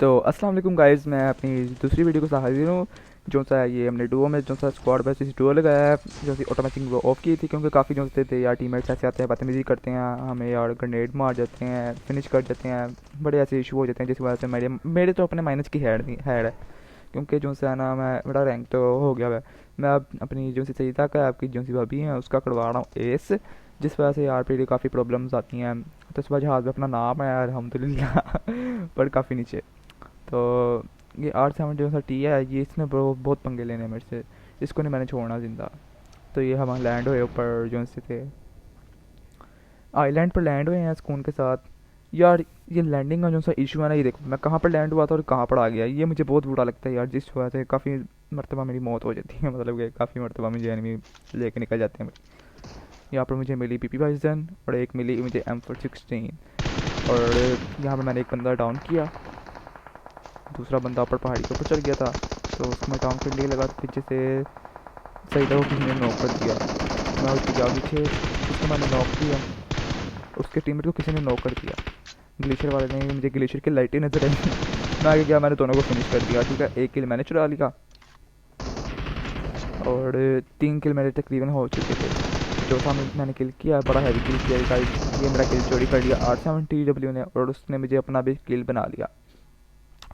तो अस्सलाम वालेकुम गाइस, मैं अपनी दूसरी वीडियो के साथ हाजिर हूँ। जो सा ये हमने डुओ में जो सा स्क्वाड बेसिस डुओ लगाया है, जो सी ऑटोमेटिक वो ऑफ की थी क्योंकि काफ़ी जो थे यार टीममेट्स ऐसे आते हैं, बदतमीजी करते हैं हमें यार, ग्रेनेड मार जाते हैं, फिनिश कर जाते हैं, बड़े ऐसे इशू हो जाते हैं जिसकी वजह से मेरे तो अपने माइनस की हेड है। क्योंकि जो सा है ना, मैं बड़ा रैंक तो हो गया है। मैं अब अपनी जो सी सही तक है, आपकी जो सी भाभी हैं उसका करवा रहा हूँ एस, जिस वजह से यार फिर काफ़ी प्रॉब्लम्स आती हैं। तो इस वजह में अपना नाम है यार अल्हम्दुलिल्लाह पर काफ़ी नीचे। तो ये R7 जो सा टी है, ये इसने बहुत पंगे लेने हैं मेरे से। इसको नहीं मैंने छोड़ना जिंदा। तो ये हम लैंड हुए ऊपर जो से थे, आइलैंड पर लैंड हुए हैं सुकून के साथ। यार ये लैंडिंग का जो सा इशू है ना, ये देखो मैं कहाँ पर लैंड हुआ था और कहाँ पर आ गया, ये मुझे बहुत बुरा लगता है यार, जिस वजह से काफ़ी मरतबा मेरी मौत हो जाती है। मतलब कि काफ़ी मरतबा मुझे एनिमी लेके निकल जाते हैं। यहाँ पर मुझे मिली PP-Bizon और एक मिली मुझे M416। और यहाँ पर मैंने एक बंदा डाउन किया, दूसरा बंदा ऊपर पहाड़ी के ऊपर चढ़ गया था, तो उसको मैं डाउन करने लगा तो पीछे से सही था वो किसी ने नॉक कर दिया। मैं उसके जा पीछे, उसको मैंने नॉक किया, उसके टीममेट को किसी ने नॉक कर दिया। ग्लेशियर वाले ने, मुझे ग्लेशियर की लाइटें नजर आई मैं आगे गया, मैंने दोनों को फिनिश कर दिया। ठीक है, एक किल मैंने चुरा लिया और 3 किल मेरे तकरीबन हो चुके थे। चौथा मैंने किल किया, बड़ा हैवी किल किया गाइस। ये मेरा किल चोरी कर लिया R7TW ने, और उसने मुझे अपना भी किल बना लिया।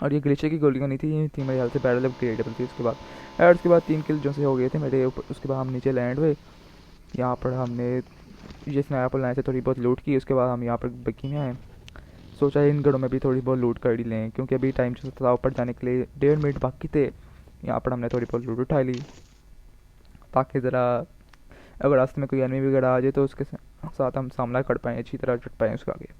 और ये ग्लेशियर की गोलियाँ नहीं थी, ये थी मेरे ख्याल से बैरल अपग्रेडेबल थी। उसके बाद और उसके बाद 3 किल जो से हो गए थे मेरे ऊपर। उसके बाद हम नीचे लैंड हुए। यहाँ पर हमने ये स्नैपर लाइन से थोड़ी बहुत लूट की। उसके बाद हम यहाँ पर बकी में आए, सोचा इन घरों में भी थोड़ी बहुत लूट कर ही लें, क्योंकि अभी टाइम जो था ऊपर जाने के लिए 1.5 मिनट बाकी थे। यहाँ पर हमने थोड़ी बहुत लूट उठा ली, ताकि ज़रा अगर रास्ते में कोई एनिमी वगैरह आ जाए तो उसके साथ हम सामना कर पाएँ, अच्छी तरह डट पाएँ उसका आगे।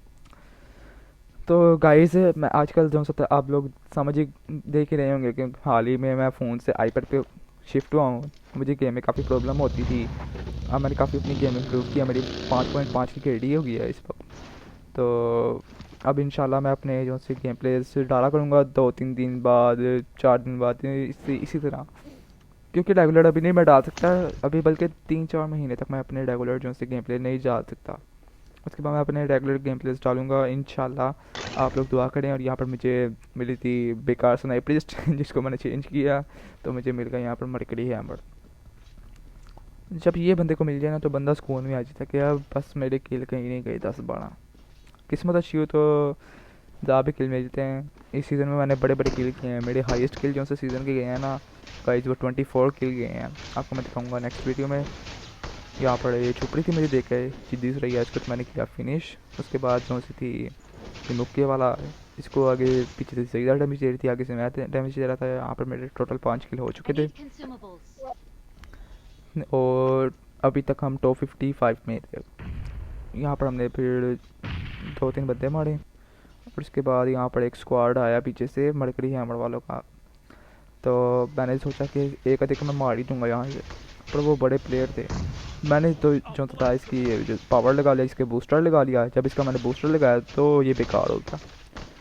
तो गाइस, मैं आजकल जो सब आप लोग समझ ही देख ही रहे होंगे कि हाल ही में मैं फ़ोन से आईपैड पे शिफ्ट हुआ हूँ। मुझे गेम में काफ़ी प्रॉब्लम होती थी। अब मैंने काफ़ी अपनी गेम इम्प्रूव किया, मेरी 5.5 की KD हो गई है इस वक्त। तो अब इंशाल्लाह मैं अपने जो से गेम प्ले से डाला करूँगा 2-3 दिन बाद, 4 दिन बाद, इसी तरह। क्योंकि रेगुलर अभी नहीं मैं डाल सकता अभी, बल्कि 3-4 महीने तक मैं अपने रेगुलर जो से गेम प्ले नहीं डाल सकता। उसके बाद मैं अपने रेगुलर गेम प्लेस डालूंगा इंशाल्लाह। आप लोग दुआ करें। और यहाँ पर मुझे मिली थी बेकार स्नाइपरिस्ट जिसको मैंने चेंज किया, तो मुझे मिल गया यहाँ पर मरकड़ी हैमर। जब ये बंदे को मिल जाए ना तो बंदा सुकून में आ जाता है कि अब बस मेरे किल कहीं नहीं गए 10-12। किस्मत अच्छी हो तो ज़्यादा भी किल मिलते हैं। इस सीज़न में मैंने बड़े बड़े किल किए हैं। मेरे हाईएस्ट किल जो से सीज़न के गए हैं ना गाइस, वो 24 किल गए हैं। आपको मैं दिखाऊंगा नेक्स्ट वीडियो में। यहाँ पर ये छुप रही थी, मुझे देख के जिद्दी से रही है, इसको तो मैंने किया फिनिश। उसके बाद जो सी थी ये मुक्के वाला, इसको आगे पीछे से सही डैमेज दे रही थी, आगे से मैं डैमेज दे रहा था। यहाँ पर मेरे टोटल 5 किल हो चुके थे और अभी तक हम टॉप 55 में थे। यहाँ पर हमने फिर 2-3 बंदे मारे और उसके बाद यहाँ पर एक स्क्वाड आया पीछे से मरकड़ी हैमर वालों का। तो मैंने सोचा कि एक अधिक मैं मार ही दूंगा यहाँ से, पर वो बड़े प्लेयर थे। मैंने तो जो था इसकी जो पावर लगा लिया, इसके बूस्टर लगा लिया। जब इसका मैंने बूस्टर लगाया तो ये बेकार हो गया,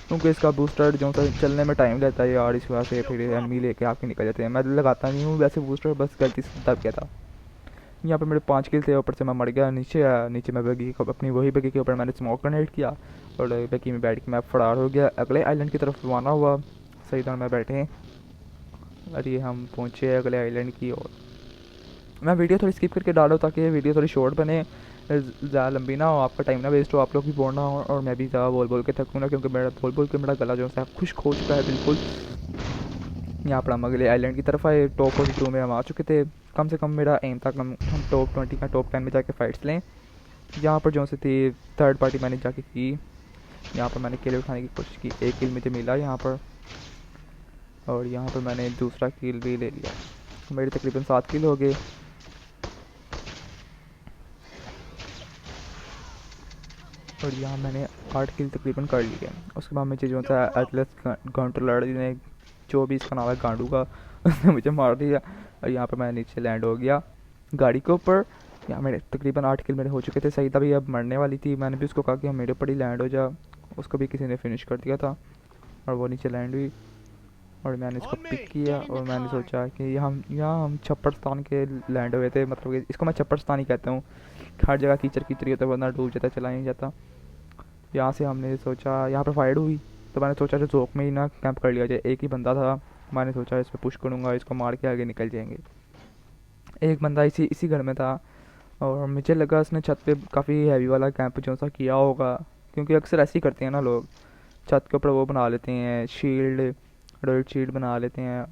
क्योंकि इसका बूस्टर जो सा चलने में टाइम लेता है यार, इस वजह से फिर एनिमी लेके आके निकल जाते हैं। मैं लगाता नहीं हूँ वैसे बूस्टर, बस गलती से दब गया था। यहाँ पर मेरे 5 किल थे, ऊपर से मैं मर गया। नीचे आया, नीचे मैं बगी अपनी वही बगी के ऊपर मैंने स्मोक ग्रेनेड किया और बगी में बैठ के मैं फरार हो गया। अगले आइलैंड की तरफ रवाना हुआ। सही तरह मैं बैठे और ये हम पहुँचे अगले आइलैंड की ओर। मैं वीडियो थोड़ी स्किप करके डालो ताकि ये वीडियो थोड़ी शॉर्ट बने, ज़्यादा लंबी ना हो, आपका टाइम ना वेस्ट हो, आप लोग भी बोर ना हो और मैं भी ज़्यादा बोल बोल के थकूँ ना, क्योंकि मेरा बोल बोल के मेरा गला जो है खुश्क हो चुका है बिल्कुल। यहाँ पर हम अगले आइलैंड की तरफ आए। टॉप 42 में हम आ चुके थे। कम से कम मेरा एम था हम टॉप 20 का टॉप 10 में जाके फ़ाइट्स लें। यहाँ पर जो से थी थर्ड पार्टी मैंने जाके की। यहाँ पर मैंने किल उठाने की कोशिश की, एक किल मुझे मिला यहाँ पर और यहाँ पर मैंने दूसरा किल भी ले लिया। मेरे तकरीबन 7 किल हो गए। और यहाँ मैंने 8 किल तकरीबन कर लिए। उसके बाद मुझे जो था एटलस घंटो लड़ी ने, जो भी इसका नाम है गांडू का उसने मुझे मार दिया और यहाँ पर मैं नीचे लैंड हो गया गाड़ी के ऊपर। यहाँ मेरे तकरीबन 8 किल मेरे हो चुके थे। सही था भी अब मरने वाली थी, मैंने भी उसको कहा कि हम मेरे ऊपर ही लैंड हो जा। उसको भी किसी ने फिनिश कर दिया था और वो नीचे लैंड हुई और मैंने इसको पिक किया। और मैंने सोचा कि यहाँ हम छप्परस्तान के लैंड हुए थे, मतलब कि इसको मैं छप्परस्तान ही कहता हूँ। हर जगह कीचड़ कीचड़ होता है, वरना डूब जाता, चला नहीं जाता। यहाँ से हमने सोचा, यहाँ पर फाइट हुई तो मैंने सोचा जो जोक में ही ना कैंप कर लिया जाए। एक ही बंदा था, मैंने सोचा इस पर पुश करूँगा, इसको मार के आगे निकल जाएंगे। एक बंदा इसी इसी घर में था और मुझे लगा उसने छत पे काफ़ी हैवी वाला कैंप जो सा किया होगा, क्योंकि अक्सर ऐसे ही करते हैं ना लोग, छत के ऊपर वो बना लेते हैं शील्ड, रेड शील्ड बना लेते हैं,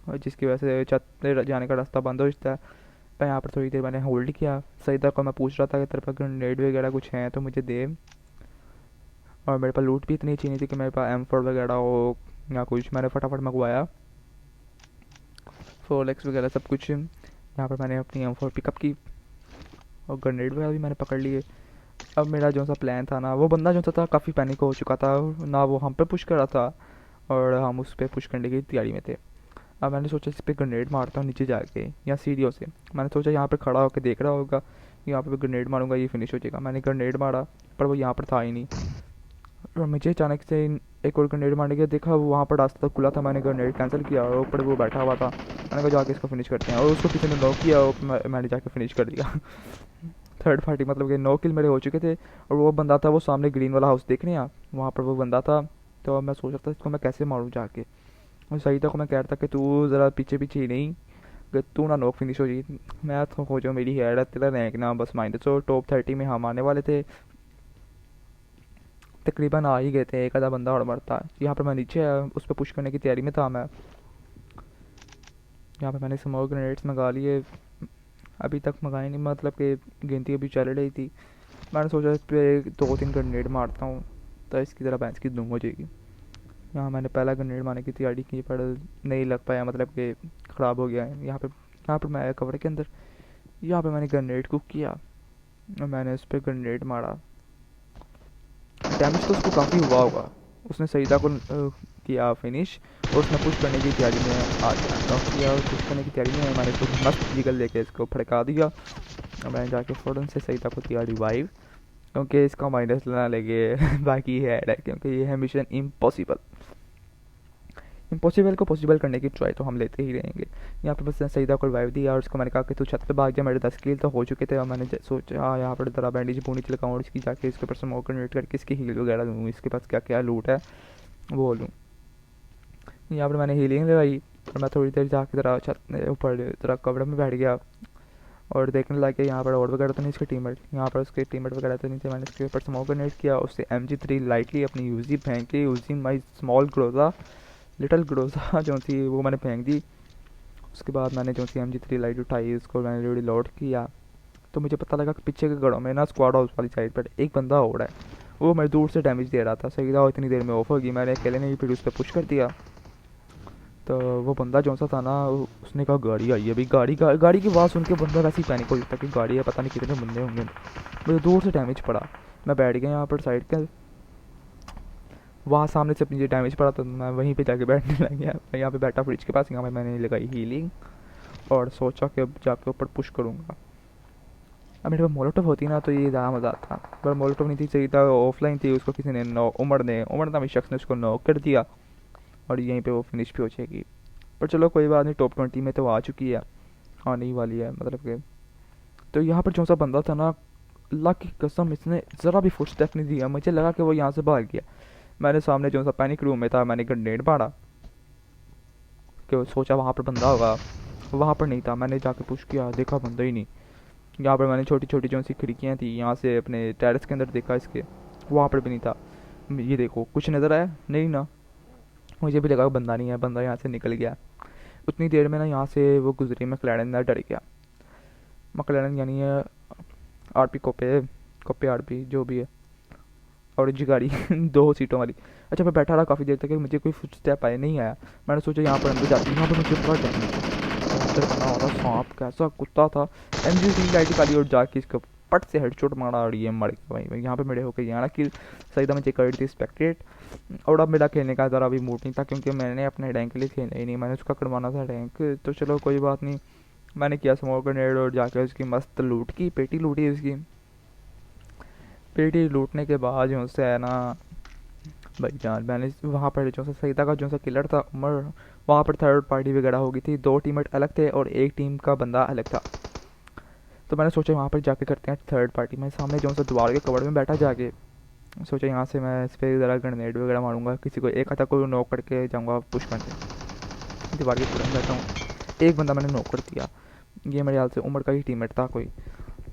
और जिसकी वजह से छत पे जाने का रास्ता बंद हो जाता है। मैं यहाँ पर थोड़ी देर मैंने होल्ड किया। सईदा को मैं पूछ रहा था कि तेरे पास ग्रेनेड वगैरह कुछ हैं तो मुझे दे, और मेरे पास लूट भी इतनी अच्छी नहीं थी कि मेरे पास M4 वगैरह हो या कुछ। मैंने फटाफट मंगवाया 4x वगैरह सब कुछ। यहाँ पर मैंने अपनी M4 पिकअप की और ग्रेनेड वगैरह भी मैंने पकड़ लिए। अब मेरा जो सा प्लान था ना, वो बंदा जो सा था काफ़ी पैनिक हो चुका था ना, वो हम पे पुश कर रहा था और हम उस पर पुश करने की तैयारी में थे। अब मैंने सोचा इस पर ग्रेनेड मारता हूँ नीचे जाके या सीढ़ियों से। मैंने सोचा यहाँ पर खड़ा होकर देख रहा होगा, यहाँ पर ग्रेनेड मारूंगा ये फिनिश हो जाएगा। मैंने ग्रेनेड मारा पर वो यहाँ पर था ही नहीं, और मुझे अचानक से एक और ग्रेनेड मारने के देखा वो वहाँ पर रास्ता खुला था। मैंने ग्रेनेड कैंसिल किया और ऊपर वो बैठा हुआ था। मैंने कहा जाके इसको फिनिश करते हैं, और उसको किसी ने नॉक किया और मैंने जाके फिनिश कर दिया। थर्ड पार्टी मतलब कि 9 किल मेरे हो चुके थे। और वो बंदा था वो सामने ग्रीन वाला हाउस देख रहे हैं आप, वहाँ पर वो बंदा था। तो मैं सोच रहा था इसको मैं कैसे मारूँ जाके। और सही था को मैं कह रहा था कि तू ज़रा पीछे पीछे ही नहीं, कि तू ना नॉक फिनिश हो जाए। मैं तो हो जाऊँ मेरी हेड है तेरा रैंक ना बस माइंड। तो टॉप 30 में हम आने वाले थे, तकरीबन आ ही गए थे, एक आधा बंदा और मरता। यहाँ पर मैं नीचे उस पर पुश करने की तैयारी में था। मैं यहाँ पर मैंने स्मोक ग्रेनेड्स मंगा लिए, अभी तक मंगाए नहीं, मतलब कि गिनती अभी चल रही थी। मैंने सोचा इस पर 2-3 ग्रेनेड मारता हूँ तो इसकी तरह भैंस की धूम हो जाएगी। यहाँ मैंने पहला ग्रेनेड मारने की तैयारी की पर नहीं लग पाया, मतलब कि ख़राब हो गया है। यहाँ पर मैं कवर के अंदर, यहाँ पर मैंने ग्रेनेड कुक किया और मैंने उस पर ग्रेनेड मारा। डैमेज तो उसको काफ़ी हुआ होगा। उसने सईदा को किया फिनिश और उसने पुश करने की तैयारी में आ गया, नॉक किया और पुश करने की तैयारी में मैंने उसको मस्त जिगल लेके इसको फड़का दिया। और मैंने जाके फ़ौरन से सईदा को दिया रिवाइव, क्योंकि इसका माइनस ना लगे। बाकी है क्योंकि ये है मिशन इम्पॉसिबल। इम्पॉसिबल को पॉसिबल करने की ट्राई तो हम लेते ही रहेंगे। यहाँ पर बस सईदा को रिवाइव दिया और उसको मैंने कहा कि तू छत पे भाग जा, मेरे 10 किल तो हो चुके थे। और मैंने सोचा यहाँ पर ज़रा बैंडेज बूंदी लगाऊँ और इसकी जाके इसके ऊपर स्मोक ग्रेनेड करके इसकी हील वगैरह लूँ, इसके पास क्या क्या लूट है वो लूँ। यहाँ पर मैंने हीलिंग लगाई और मैं थोड़ी देर जाके ज़रा छत ऊपर ज़रा कवर में बैठ गया और देखने लगे यहाँ पर और वगैरह तो नहीं इसके टीममेट, यहाँ पर उसके टीममेट वगैरह तो नहीं थे। मैंने इसके ऊपर स्मोक ग्रेनेड किया, उससे MG3 लाइटली अपनी यूजी फेंक के, using my small Groza little Groza जो थी वो मैंने फेंक दी। उसके बाद मैंने जो थी MG3 लाइट उठाई, उसको मैंने रिलोड किया। तो मुझे पता लगा कि पीछे के घरों में ना स्क्वाड हाउस वाली साइड पर एक बंदा और है, वो मेरे दूर से डैमेज दे रहा था। सही था, इतनी देर में ऑफ होगी, मैंने अकेले ने ही फिर उस पर पुश कर दिया। तो वो बंदा जो सा था ना, उसने कहा गाड़ी आई है। अभी गाड़ी की आवाज़ सुन के बंदा वैसे ही पैनिक हो जाता कि गाड़ी है, पता नहीं कितने बंदे होंगे। मुझे दूर से डैमेज पड़ा, मैं बैठ गया यहाँ पर साइड के, वहाँ सामने से मुझे डैमेज पड़ा तो मैं वहीं पे जाके बैठने लग गया। मैं यहाँ पे बैठा फ्रिज के पास, यहाँ पे मैंने लगाई हीलिंग और सोचा कि अब जाके ऊपर पुश करूँगा। अब मेरे पास मोलोटोव होती ना तो ये ज़्यादा मज़ा आता, पर मोलोटोव नहीं थी। सही था ऑफलाइन थी, उसको किसी ने उमर नामी शख्स ने उसको नॉक कर दिया और यहीं पे वो फिनिश भी हो जाएगी। पर चलो कोई बात नहीं, टॉप 20 में तो आ चुकी है, आने ही वाली है मतलब कि। तो यहाँ पर जो सा बंदा था ना, अल्लाह की कसम इसने ज़रा भी फुट स्टेप नहीं दिया, मुझे लगा कि वो यहाँ से भाग गया। मैंने सामने जो सा पैनिक रूम में था, मैंने ग्रेनेड मारा कि सोचा वहाँ पर बंदा होगा, वहाँ पर नहीं था। मैंने जाके पुश किया, देखा बंदा ही नहीं। यहाँ पर मैंने छोटी छोटी जो सी खिड़कियाँ थी यहाँ से अपने टेरेस के अंदर देखा इसके, वहाँ पर भी नहीं था। ये देखो कुछ नज़र आया नहीं ना, मुझे भी लगा बंदा नहीं है, बंदा यहाँ से निकल गया। उतनी देर में ना यहाँ से वो गुजरी, मैक्लेरन ना डर गया। मैक्लेरन यानी है RP कोपे RP जो भी है, और जी गाड़ी 2 सीटों वाली। अच्छा मैं बैठा रहा काफ़ी देर तक, मुझे कोई स्टेप आया नहीं आया। मैंने सोचा यहाँ पर अंदर जाती हूँ, यहाँ पर मुझे पूरा अंदर बना हो रहा सांप कैसा कुत्ता था। MG3 लाइट काली और जाके इसको पट से हेडशॉट मारा और ये मर गया। भाई यहाँ पे मेरे होकर यहाँ कि सही था, मैं चेक कर रही थी स्पेक्टेट। और अब मेरा खेलने का ज़रा भी मूड नहीं था, क्योंकि मैंने अपने रैंक के लिए खेला ही नहीं, मैंने उसका करवाना था रैंक। तो चलो कोई बात नहीं, मैंने किया स्मोक ग्रेनेड और जाके उसकी मस्त लूट की, पेटी लूटी उसकी। पेटी लूटने के बाद जो से है ना भाई जान, मैंने वहाँ पर जो सा सईदा का जो सा किलर था उमर, वहाँ पर थर्ड पार्टी वगैरह हो गई थी। 2 टीममेट अलग थे और एक टीम का बंदा अलग था। तो मैंने सोचा वहाँ पर जाके करते हैं थर्ड पार्टी। मैं सामने जो सा दीवार के कवर में बैठा जाके, सोचा यहाँ से मैं इस पर ज़रा ग्रेनेड वगैरह मारूंगा, किसी को एक आधा को नॉक करके जाऊँगा पुश करने। दीवार के तुरंत बैठा हूँ, एक बंदा मैंने नॉक कर दिया। ये मेरे ख्याल से उमर का ही टीममेट था कोई,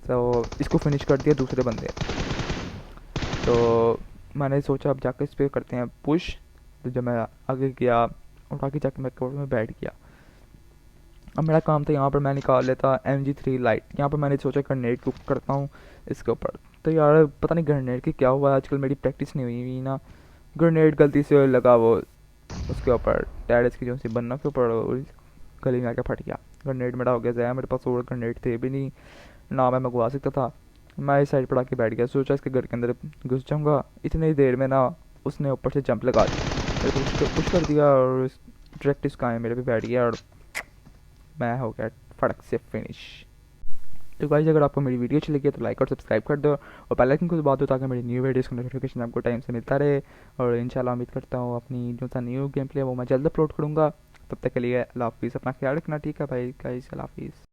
तो इसको फिनिश कर दिया दूसरे बंदे। तो मैंने सोचा अब जाकर इस पर करते हैं पुश। तो जब मैं आगे गया और आगे जाके मैं कोर्ट में बैठ गया। अब मेरा काम था यहाँ पर मैं निकाल लेता MG3 लाइट। यहाँ पर मैंने सोचा ग्रेनेड कुक करता हूँ इसके ऊपर। तो यार पता नहीं ग्रेनेड की क्या हुआ, आजकल मेरी प्रैक्टिस नहीं हुई ना। ग्रेनेड गलती से लगा वो उसके ऊपर, टेरेस की जो सी बनना के ऊपर, गली में आके फट गया। ग्रेनेड मेरा हो गया ज़ाया, मेरे पास और ग्रेनेड थे भी नहीं ना, मैं मंगवा सकता था। मैं इस साइड पर आके बैठ गया, सोचा इसके घर के अंदर घुस जाऊँगा। इतनी देर में ना उसने ऊपर से जंप लगा दिया, मेरे को पुश कर दिया और डायरेक्ट इसका आया मेरे पे बैठ गया और मैं हो गया फटक से फिनिश। तो गाइस अगर आपको मेरी वीडियो अच्छी लगी है तो लाइक और सब्सक्राइब कर दो और बेल आइकन को दबा दो ताकि मेरी न्यू वीडियोस का नोटिफिकेशन आपको टाइम से मिलता रहे। और इंशाल्लाह उम्मीद करता हूँ अपनी जो सा न्यू गेम प्ले वो मैं जल्द अपलोड करूँगा। तब तक के लिए अल्लाह हाफिज़, अपना ख्याल रखना, ठीक है भाई गाइस, अल्लाह हाफिज़।